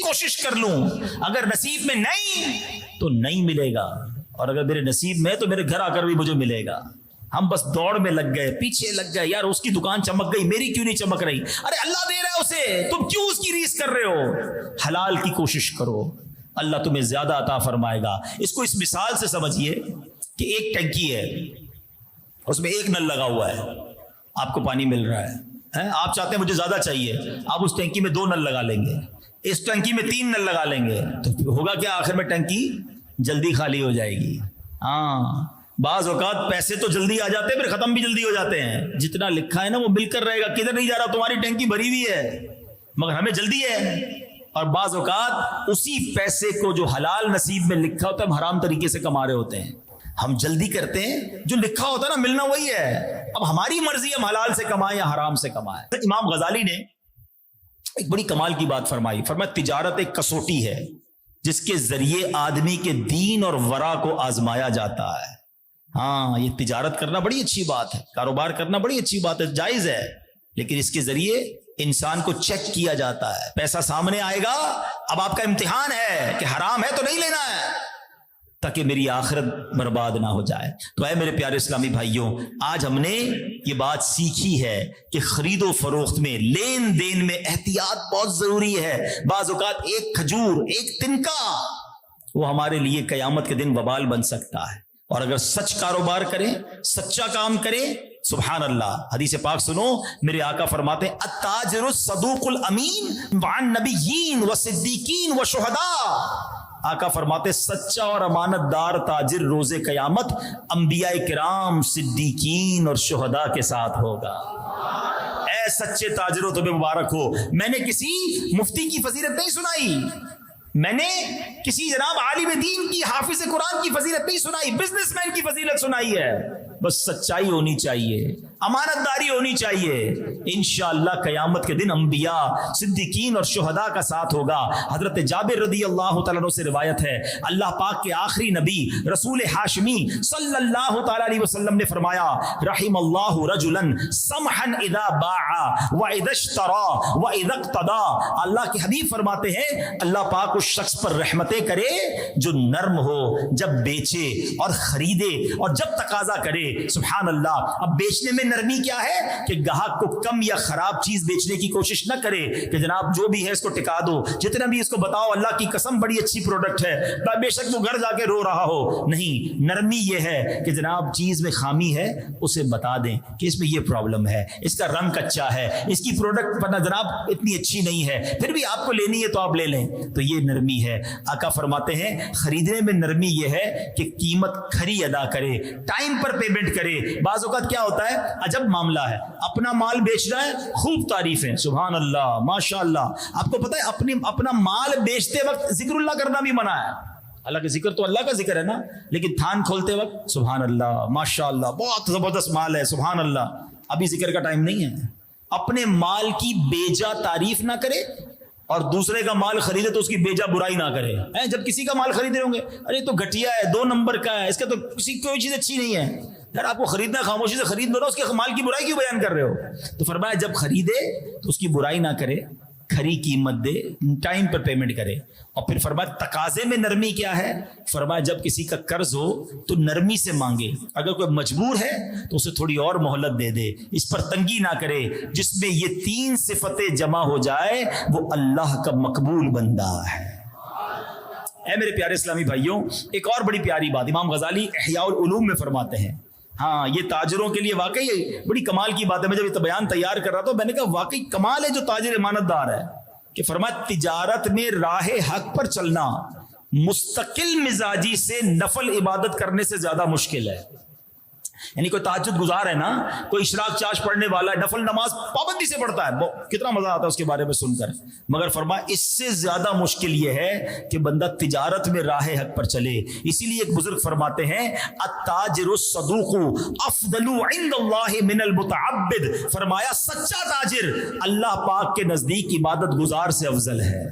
کوشش کر لوں، اگر نصیب میں نہیں تو نہیں ملے گا، اور اگر میرے نصیب میں تو میرے گھر آ کر بھی مجھے ملے گا۔ ہم بس دوڑ میں لگ گئے، پیچھے لگ گئے، یار اس کی دکان چمک گئی، میری کیوں نہیں چمک رہی؟ ارے اللہ دے رہا ہے اسے، تم کیوں اس کی ریس کر رہے ہو؟ حلال کی کوشش کرو، اللہ تمہیں زیادہ عطا فرمائے گا۔ اس کو اس مثال سے سمجھیے کہ ایک ٹنکی ہے، اس میں ایک نل لگا ہوا ہے، آپ کو پانی مل رہا ہے، آپ چاہتے ہیں مجھے زیادہ چاہیے، آپ اس ٹنکی میں 2 نل لگا لیں گے، اس ٹنکی میں 3 نل لگا لیں گے، تو ہوگا کیا؟ آخر میں ٹنکی جلدی خالی ہو جائے گی۔ ہاں، بعض اوقات پیسے تو جلدی آ جاتے ہیں، پھر ختم بھی جلدی ہو جاتے ہیں۔ جتنا لکھا ہے نا وہ مل کر رہے گا، کدھر نہیں جا رہا، تمہاری ٹینکی بھری ہوئی ہے مگر ہمیں جلدی ہے۔ اور بعض اوقات اسی پیسے کو جو حلال نصیب میں لکھا ہوتا ہے ہم حرام طریقے سے کما رہے ہوتے ہیں۔ ہم جلدی کرتے ہیں، جو لکھا ہوتا ہے نا ملنا وہی ہے، اب ہماری مرضی ہم حلال سے کمائیں یا حرام سے کمائیں۔ امام غزالی نے ایک بڑی کمال کی بات فرمائی، فرمایا تجارت ایک کسوٹی ہے جس کے ذریعے آدمی کے دین اور ورع کو آزمایا جاتا ہے۔ ہاں، یہ تجارت کرنا بڑی اچھی بات ہے، کاروبار کرنا بڑی اچھی بات ہے، جائز ہے، لیکن اس کے ذریعے انسان کو چیک کیا جاتا ہے۔ پیسہ سامنے آئے گا، اب آپ کا امتحان ہے کہ حرام ہے تو نہیں لینا ہے، تاکہ میری آخرت برباد نہ ہو جائے۔ تو اے میرے پیارے اسلامی بھائیوں، آج ہم نے یہ بات سیکھی ہے کہ خرید و فروخت میں، لین دین میں احتیاط بہت ضروری ہے۔ بعض اوقات ایک کھجور، ایک تنکا، وہ ہمارے لیے قیامت کے دن وبال بن سکتا ہے۔ اور اگر سچ کاروبار کریں، سچا کام کریں، سبحان اللہ، حدیث پاک سنو، میرے آقا فرماتے ہیں التاجر الصدوق الامین وعن نبیین وصدیقین وشہداء۔ آقا فرماتے سچا اور امانت دار تاجر روز قیامت انبیاء کرام، صدیقین اور شہداء کے ساتھ ہوگا۔ اے سچے تاجروں تمہیں مبارک ہو۔ میں نے کسی مفتی کی فضیلت نہیں سنائی، میں نے کسی جناب عالم دین کی، حافظ قرآن کی فضیلت نہیں سنائی، بزنس مین کی فضیلت سنائی ہے۔ بس سچائی ہونی چاہیے، امانت داری ہونی چاہیے، انشاءاللہ قیامت کے دن انبیاء، صدیقین اور شہداء کا ساتھ ہوگا۔ حضرت جابر رضی اللہ تعالیٰ عنہ سے روایت ہے، اللہ پاک کے آخری نبی رسول ہاشمی صلی اللہ تعالیٰ علیہ وسلم نے فرمایا رحم اللہ رجلا سمحا اذا باع واذا اشترى واذا اقتضى۔ اللہ کے حبیب فرماتے ہیں اللہ پاک اس شخص پر رحمتیں کرے جو نرم ہو جب بیچے اور خریدے اور جب تقاضا کرے۔ سبحان اللہ۔ اب بیچنے میں نرمی کیا ہے کہ گاہک کو کم یا خراب چیز بیچنے کی کوشش نہ کرے کہ جناب جو بھی ہے اس کو ٹکا دو، جتنا بھی اس کو بتاؤ اللہ کی قسم بڑی اچھی پروڈکٹ ہے، بے شک وہ گھر جا کے رو رہا ہو۔ نہیں، نرمی یہ ہے کہ جناب چیز میں خامی ہے اسے بتا دیں کہ اس میں یہ پرابلم ہے، اس کا رنگ کچا ہے، اس کی پروڈکٹ پر جناب اتنی اچھی نہیں ہے، پھر بھی آپ کو لینی ہے تو آپ لے لیں، تو یہ نرمی ہے۔ آقا فرماتے ہیں خریدنے میں نرمی یہ ہے کہ قیمت کھری ادا کرے، ٹائم پر پیمنٹ کرے۔ بعض اوقات کیا ہوتا ہے، عجب معاملہ ہے، اپنا مال بیچ رہا ہے، خوب تعریفیں، سبحان اللہ، ماشاء اللہ۔ آپ کو پتا ہے اپنا مال بیچتے وقت ذکر اللہ کرنا بھی منع ہے۔ حالانکہ ذکر تو اللہ کا ذکر ہے نا، لیکن تھان کھولتے وقت سبحان اللہ، ماشاء اللہ، بہت زبردست مال ہے، سبحان اللہ، ابھی ذکر کا ٹائم نہیں ہے۔ اپنے مال کی بیجا تعریف نہ کرے اور دوسرے کا مال خریدے تو اس کی بیجا برائی نہ کرے۔ جب کسی کا مال خریدے ہوں گے، ارے تو گھٹیا ہے، 2 نمبر کا ہے، اس کا تو کوئی چیز اچھی نہیں ہے، یار آپ کو خریدنا خاموشی سے خرید لو نا، اس کے مال کی برائی کیوں بیان کر رہے ہو؟ تو فرمایا جب خریدے تو اس کی برائی نہ کرے، کھری قیمت دے، ٹائم پر پیمنٹ کرے۔ اور پھر فرمایا تقاضے میں نرمی کیا ہے؟ فرمایا جب کسی کا قرض ہو تو نرمی سے مانگے، اگر کوئی مجبور ہے تو اسے تھوڑی اور مہلت دے دے، اس پر تنگی نہ کرے۔ جس میں یہ 3 صفتیں جمع ہو جائے وہ اللہ کا مقبول بندہ ہے۔ اے میرے پیارے اسلامی بھائیوں، ایک اور بڑی پیاری بات امام غزالی احیاء العلوم میں فرماتے ہیں۔ ہاں، یہ تاجروں کے لیے واقعی بڑی کمال کی بات ہے۔ میں جب یہ بیان تیار کر رہا تھا میں نے کہا واقعی کمال ہے جو تاجر امانت دار ہے، کہ فرمایا تجارت میں راہ حق پر چلنا مستقل مزاجی سے نفل عبادت کرنے سے زیادہ مشکل ہے۔ یعنی کوئی تہجد گزار ہے نا، کوئی اشراق چاش پڑھنے والا ہے، نفل نماز پابندی سے پڑھتا ہے، کتنا مزہ آتا ہے اس کے بارے میں سن کر، مگر فرمایا اس سے زیادہ مشکل یہ ہے کہ بندہ تجارت میں راہ حق پر چلے۔ اسی لیے ایک بزرگ فرماتے ہیں التاجر الصدوق افضل عند اللہ من المتعبد۔ فرمایا سچا تاجر اللہ پاک کے نزدیک عبادت گزار سے افضل ہے۔